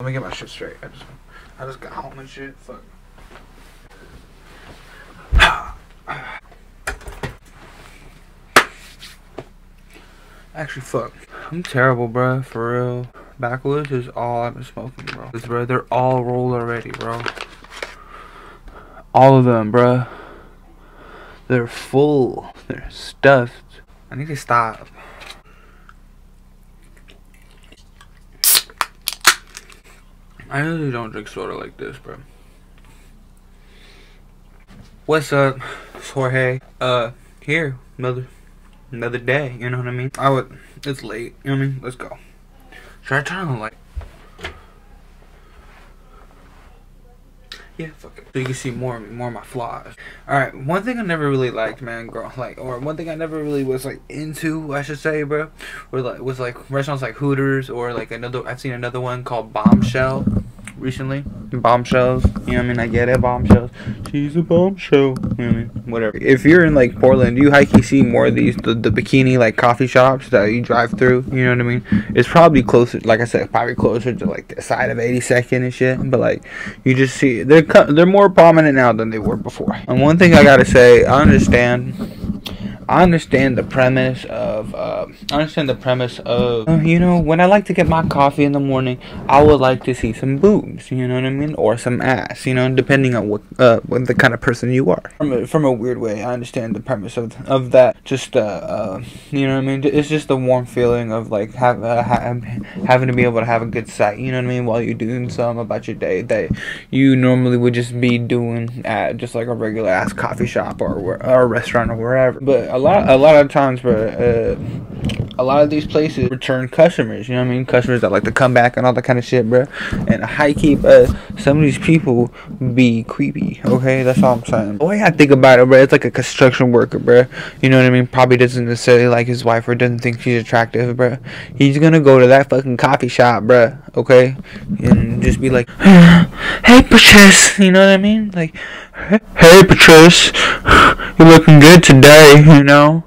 Let me get my shit straight. I just got home and shit. Fuck. Actually, fuck. I'm terrible, bro. For real. Backwoods is all I've been smoking, bro. Bro, they're all rolled already, bro. All of them, bro. They're full. They're stuffed. I need to stop. I usually don't drink soda like this, bro. What's up? It's Jorge. Here, another day, you know what I mean? It's late, you know what I mean? Let's go. Should I turn on the light? Yeah, fuck it. So you can see more of my flaws. Alright, one thing I never really liked, man, or one thing I never really was like into, I should say, bro, was like restaurants like Hooters, or like I've seen another one called Bombshell recently. Bombshells, you know what I mean? I get it, bombshells. She's a bombshell, you know what I mean? Whatever. If you're in like Portland, you hikey see more of these the bikini like coffee shops that you drive through, you know what I mean? It's probably closer, like I said, probably closer to like the side of 82nd and shit, but like you just see they're more prominent now than they were before. And one thing I gotta say, I understand the premise of you know, when I like to get my coffee in the morning, I would like to see some boobs, you know what I mean, or some ass, you know, depending on what the kind of person you are. From a weird way, I understand the premise of that. Just you know what I mean. It's just the warm feeling of like having to be able to have a good sight, you know what I mean, while you're doing something about your day that you normally would just be doing at just like a regular ass coffee shop or a restaurant or wherever. But a lot of times, bro, a lot of these places return customers, you know what I mean? Customers that like to come back and all that kind of shit, bro. And high key, some of these people be creepy, okay? That's all I'm saying. The way I think about it, bro, it's like a construction worker, bro. You know what I mean? Probably doesn't necessarily like his wife or doesn't think she's attractive, bro. He's gonna go to that fucking coffee shop, bro, okay? And just be like, hey, Patrice, you know what I mean? Like, hey, Patrice, you're looking good today, you know?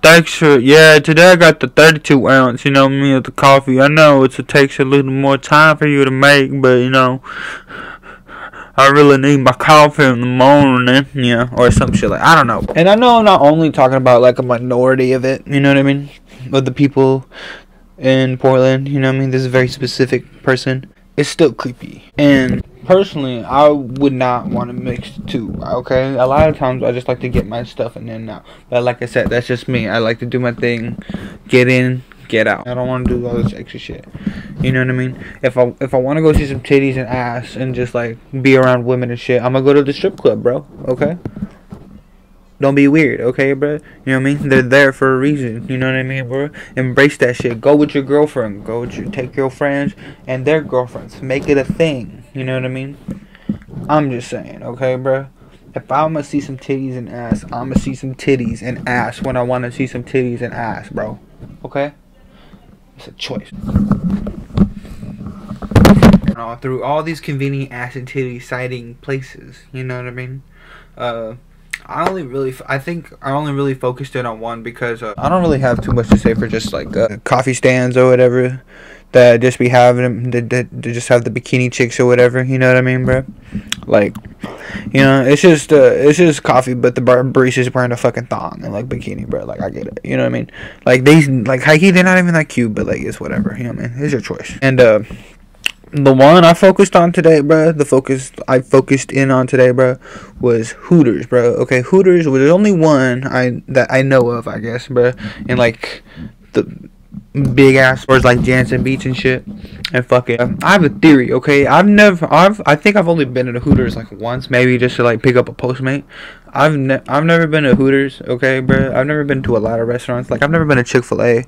Thanks for, yeah, today I got the 32 ounce, you know what I mean, of the coffee. I know it takes a little more time for you to make, but, you know, I really need my coffee in the morning, yeah, or some shit like, I don't know. And I know I'm not only talking about, like, a minority of it, you know what I mean, of the people in Portland, you know what I mean, this is a very specific person. It's still creepy. And personally, I would not want to mix two, okay? A lot of times, I just like to get my stuff and then out. But like I said, that's just me. I like to do my thing, get in, get out. I don't want to do all this extra shit. You know what I mean? If I want to go see some titties and ass and just, like, be around women and shit, I'm going to go to the strip club, bro, okay? Don't be weird, okay, bro? You know what I mean? They're there for a reason. You know what I mean, bro? Embrace that shit. Go with your girlfriend. Take your friends and their girlfriends. Make it a thing. You know what I mean? I'm just saying, okay, bro? If I'm gonna see some titties and ass, I'm gonna see some titties and ass when I want to see some titties and ass, bro. Okay? It's a choice. Through all these convenient ass and titty sighting places, you know what I mean? I only really focused in on one because I don't really have too much to say for just like coffee stands or whatever that just be having them to just have the bikini chicks or whatever, you know what I mean, bro? Like, you know, it's just coffee, but the barista's wearing a fucking thong and like bikini, bro. Like, I get it, you know what I mean? Like, they're not even that cute, but like, it's whatever, you know what I mean? It's your choice. And the one I focused on today, bro, I focused in on today, bro, was Hooters, bro. Okay, Hooters was the only one that I know of, I guess, bro, in like the big ass stores like Jansen Beach and shit. And fuck it, I have a theory, okay? I think I've only been to Hooters like once, maybe just to like pick up a Postmate. I've never been to Hooters, okay, bro. I've never been to a lot of restaurants. Like, I've never been to Chick-fil-A.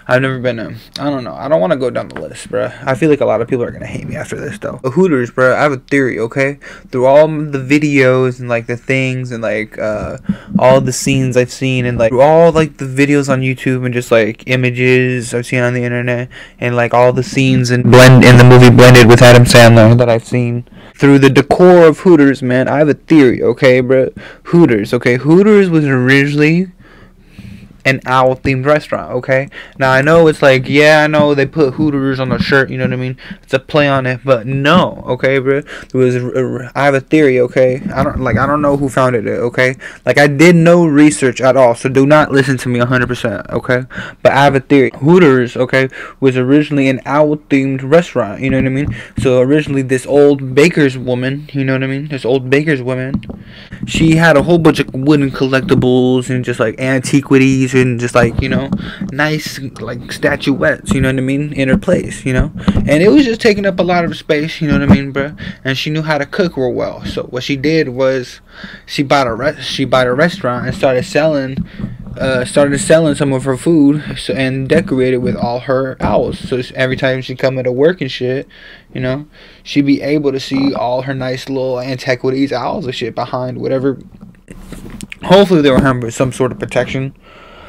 I've never been to, I don't know. I don't want to go down the list, bro. I feel like a lot of people are gonna hate me after this, though. But Hooters, bro, I have a theory, okay? Through all the videos and like the things and like all the scenes I've seen and like through all like the videos on YouTube and just like images I've seen on the internet and like all the scenes and in the movie Blended with Adam Sandler that I've seen. Through the decor of Hooters, man, I have a theory, okay, bro? Hooters, okay? Hooters was originally an owl themed restaurant, okay? Now I know it's like, yeah, I know they put Hooters on the shirt, you know what I mean? It's a play on it, but no, okay, bro. I have a theory, okay? I don't know who founded it, okay? Like, I did no research at all, so do not listen to me 100%, okay? But I have a theory. Hooters, okay, was originally an owl themed restaurant, you know what I mean? So originally this old baker's woman, you know what I mean? This old baker's woman, she had a whole bunch of wooden collectibles and just like antiquities and just like, you know, nice like statuettes, you know what I mean, in her place, you know. And it was just taking up a lot of space, you know what I mean, bro. And she knew how to cook real well. So what she did was she bought a restaurant and started selling some of her food, and decorated with all her owls. So every time she come into work and shit, you know, she'd be able to see all her nice little antiquities, owls and shit behind whatever. Hopefully they were having some sort of protection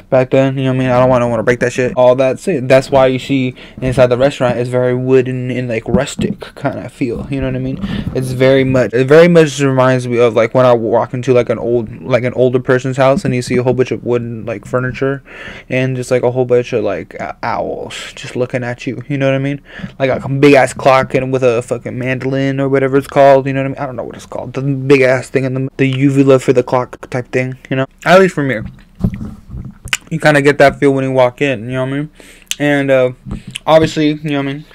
back then, you know what I mean? I don't want to break that shit. All that's it. That's why you see inside the restaurant is very wooden and like rustic kind of feel, you know what I mean? It very much reminds me of like when I walk into like an older person's house and you see a whole bunch of wooden like furniture and just like a whole bunch of like owls just looking at you, you know what I mean? Like a big ass clock and with a fucking mandolin or whatever it's called, you know what I mean? I don't know what it's called. The big ass thing in the uvula for the clock type thing, you know? At least for me. You kind of get that feel when you walk in, you know what I mean? And obviously, you know what I mean,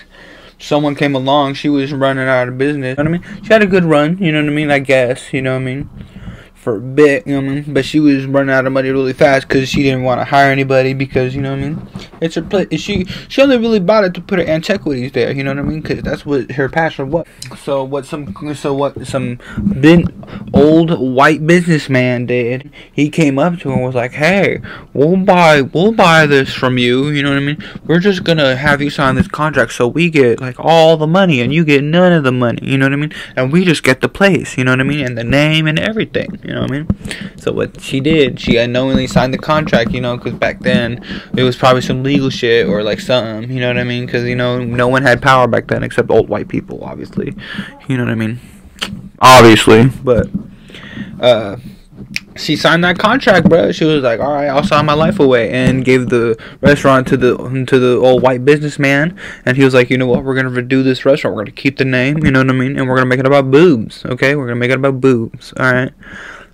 someone came along, she was running out of business, you know what I mean? She had a good run, you know what I mean, I guess, you know what I mean, for a bit, you know what I mean? But she was running out of money really fast because she didn't want to hire anybody because, you know what I mean, it's her place. She only really bought it to put her antiquities there, you know what I mean? Because that's what her passion was. So what some big old white businessman did, he came up to her and was like, hey, we'll buy this from you, you know what I mean? We're just gonna have you sign this contract so we get like all the money and you get none of the money, you know what I mean? And we just get the place, you know what I mean? And the name and everything, you know what I mean? So what she did, she unknowingly signed the contract, you know, because back then it was probably some legal shit or like something, you know what I mean? Because, you know, no one had power back then except old white people, obviously, you know what I mean? Obviously, but she signed that contract, bro. She was like, all right, I'll sign my life away, and gave the restaurant to the old white businessman. And he was like, you know what, we're gonna redo this restaurant, we're gonna keep the name, you know what I mean, and we're gonna make it about boobs. Okay, we're gonna make it about boobs. All right.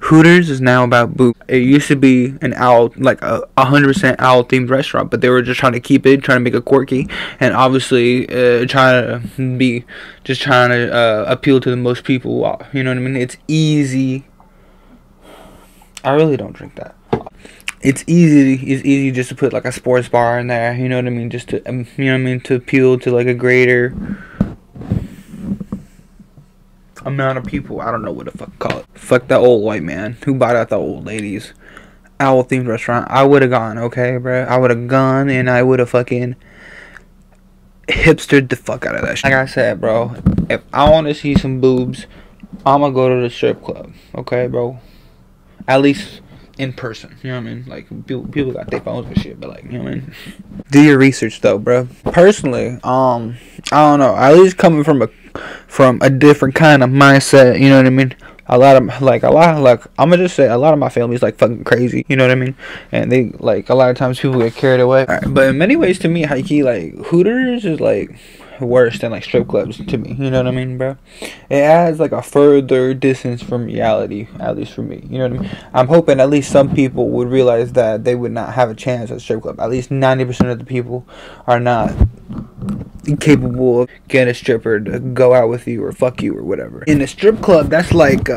Hooters is now about boobs. It used to be an owl, like a 100% owl themed restaurant, but they were just trying to keep it, trying to make it quirky, and obviously trying to appeal to the most people. You know what I mean? It's easy. I really don't drink that. It's easy just to put like a sports bar in there. You know what I mean? Just to you know what I mean, to appeal to like a greater amount of people. I don't know what the fuck to call it. Fuck that old white man who bought out the old ladies owl themed restaurant. I would have gone, okay, bro. I would have gone and I would have fucking hipstered the fuck out of that shit. Like I said, bro, if I want to see some boobs, I'm gonna go to the strip club, okay, bro. At least in person, you know what I mean? Like, people got their phones and shit, but like, you know what I mean? Do your research though, bro. Personally, I don't know. At least coming from a different kind of mindset, you know what I mean? I'm gonna just say a lot of my family's like fucking crazy, you know what I mean? And they like a lot of times people get carried away. Right, but in many ways, to me, hikey, like Hooters is like worse than like strip clubs to me, you know what I mean, bro? It adds like a further distance from reality, at least for me, you know what I mean? I'm hoping at least some people would realize that they would not have a chance at a strip club. At least 90% of the people are not capable of getting a stripper to go out with you or fuck you or whatever. In a strip club, that's like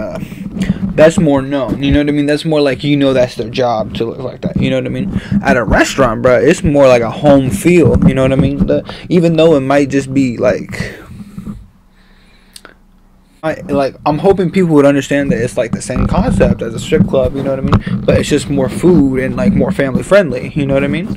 that's more known, you know what I mean? That's more like, you know, that's their job to look like that, you know what I mean? At a restaurant, bro, it's more like a home feel, you know what I mean? Even though it might just be like I'm hoping people would understand that it's like the same concept as a strip club, you know what I mean? But it's just more food and like more family friendly, you know what I mean?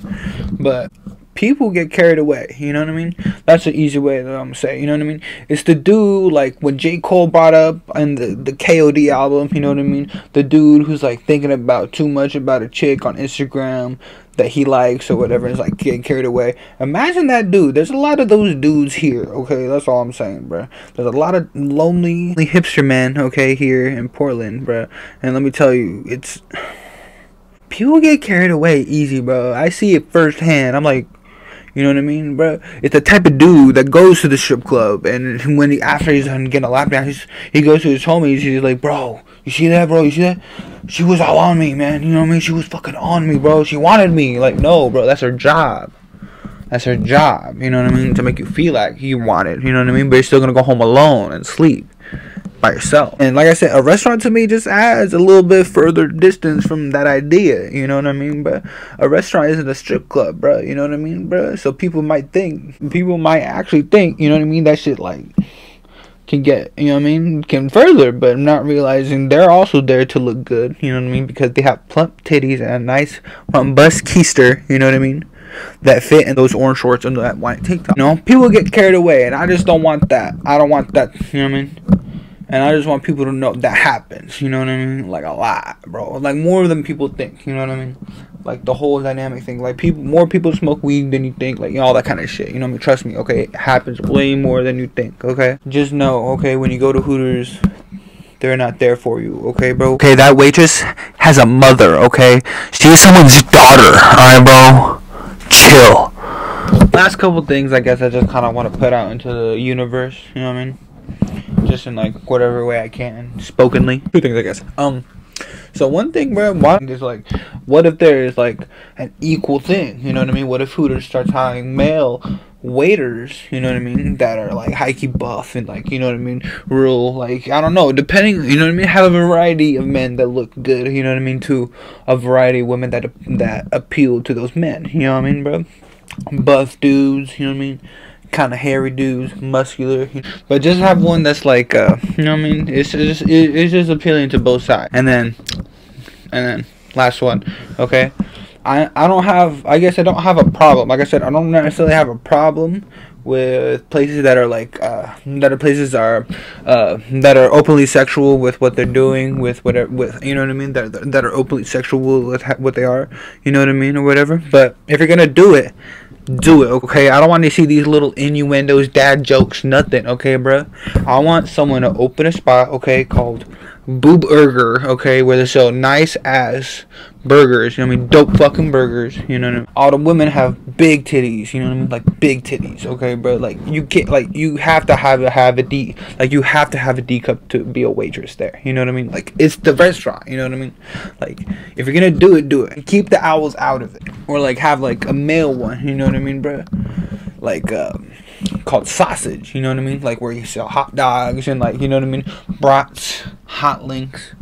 But people get carried away, you know what I mean? That's an easy way that I'm gonna say, you know what I mean? It's the dude, like when J. Cole brought up in the KOD album, you know what I mean? The dude who's like thinking about too much about a chick on Instagram that he likes or whatever, and is like getting carried away. Imagine that dude. There's a lot of those dudes here, okay? That's all I'm saying, bro. There's a lot of lonely hipster men, okay, here in Portland, bro. And let me tell you, it's People get carried away easy, bro. I see it firsthand. I'm like, you know what I mean, bro? It's the type of dude that goes to the strip club, and when after he's done getting a lap dance, he goes to his homies. He's like, bro, you see that, bro? You see that? She was all on me, man. You know what I mean? She was fucking on me, bro. She wanted me. Like, no, bro, that's her job. That's her job. You know what I mean? To make you feel like you want it. You know what I mean? But you're still gonna go home alone and sleep by yourself. And like I said, a restaurant to me just adds a little bit further distance from that idea, you know what I mean? But a restaurant isn't a strip club, bro, you know what I mean, bro? So people might actually think, you know what I mean, that shit like can get, you know what I mean, can further, but not realizing they're also there to look good, you know what I mean, because they have plump titties and a nice bust keister, you know what I mean, that fit in those orange shorts under that white tank top. You know, people get carried away, and I just don't want that. I don't want that, you know what I mean? And I just want people to know that happens, you know what I mean? Like, a lot, bro. Like, more than people think, you know what I mean? Like, the whole dynamic thing. Like, more people smoke weed than you think. Like, you know, all that kind of shit. You know what I mean? Trust me, okay? It happens way more than you think, okay? Just know, okay, when you go to Hooters, they're not there for you, okay, bro? Okay, that waitress has a mother, okay? She is someone's daughter, alright, bro? Chill. Last couple things, I guess, I just kind of want to put out into the universe, you know what I mean? Just in like whatever way I can, spokenly. Two things, I guess. So one thing, bro, is like, what if there is like an equal thing? You know what I mean? What if Hooters starts hiring male waiters? You know what I mean? That are like hikey buff and like, you know what I mean? Real, like, I don't know, depending, you know what I mean? Have a variety of men that look good. You know what I mean? To a variety of women that appeal to those men. You know what I mean, bro? Buff dudes. You know what I mean? Kind of hairy dudes, muscular, but just have one that's like, you know what I mean? It's just appealing to both sides. And then last one, okay? I don't have a problem. Like I said, I don't necessarily have a problem with places that are like that are openly sexual with what they're doing, with whatever, with, you know what I mean, that are openly sexual with what they are, you know what I mean, or whatever. But if you're gonna do it, okay? I don't want to see these little innuendos, dad jokes, nothing, okay, bro? I want someone to open a spot, okay, called Boob Burger, okay, where they sell nice ass burgers, you know what I mean, dope fucking burgers, you know what I mean. All the women have big titties, you know what I mean, like big titties, okay, bro. Like, you can't, like, you have to have a D, like, you have to have a D cup to be a waitress there, you know what I mean. Like, it's the restaurant, you know what I mean. Like, if you're gonna do it, keep the owls out of it, or like have like a male one, you know what I mean, bro. Like, called sausage, you know what I mean, like where you sell hot dogs and, like, you know what I mean, brats, hot links,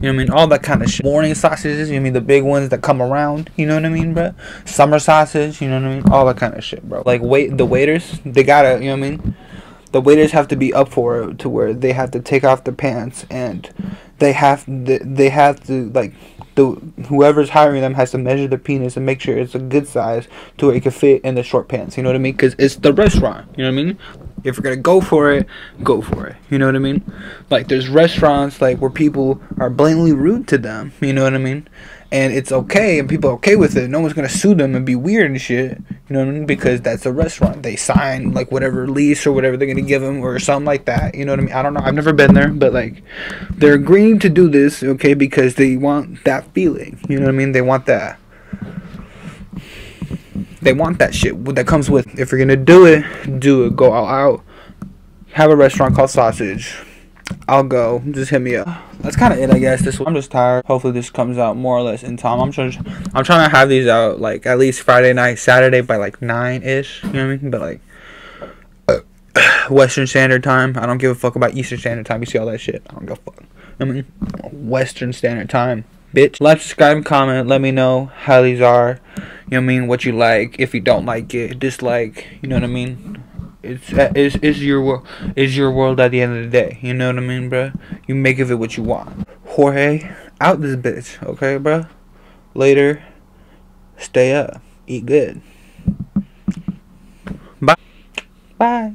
you know what I mean, all that kind of shit. Morning sausages, you know what I mean, the big ones that come around, you know what I mean, bro. Summer sausage, you know what I mean, all that kind of shit, bro. Like, the waiters, they gotta, you know what I mean, the waiters have to be up for it, to where they have to take off their pants, and they have to like, whoever's hiring them has to measure their penis and make sure it's a good size to where it can fit in the short pants, you know what I mean? Because it's the restaurant, you know what I mean? If you're gonna go for it, you know what I mean? Like, there's restaurants like where people are blatantly rude to them, you know what I mean? And it's okay, and people are okay with it. No one's gonna sue them and be weird and shit, you know what I mean? Because that's a restaurant. They sign like whatever lease or whatever they're gonna give them or something like that, you know what I mean? I don't know, I've never been there, but like, they're agreeing to do this, okay, because they want that feeling, you know what I mean? They want that shit that comes with. If you're gonna do it, go all out. Have a restaurant called Sausage. I'll go. Just hit me up. That's kind of it, I guess. I'm just tired. Hopefully this comes out more or less in time. I'm trying to have these out like at least Friday night, Saturday by like 9-ish. You know what I mean? But like Western Standard Time. I don't give a fuck about Eastern Standard Time. You see all that shit? I don't give a fuck. I mean, Western Standard Time, bitch. Like, subscribe, and comment. Let me know how these are. You know what I mean? What you like. If you don't like it, dislike. You know what I mean? It's your world at the end of the day. You know what I mean, bro? You make of it what you want. Jorge, out this bitch, okay, bro? Later. Stay up. Eat good. Bye. Bye.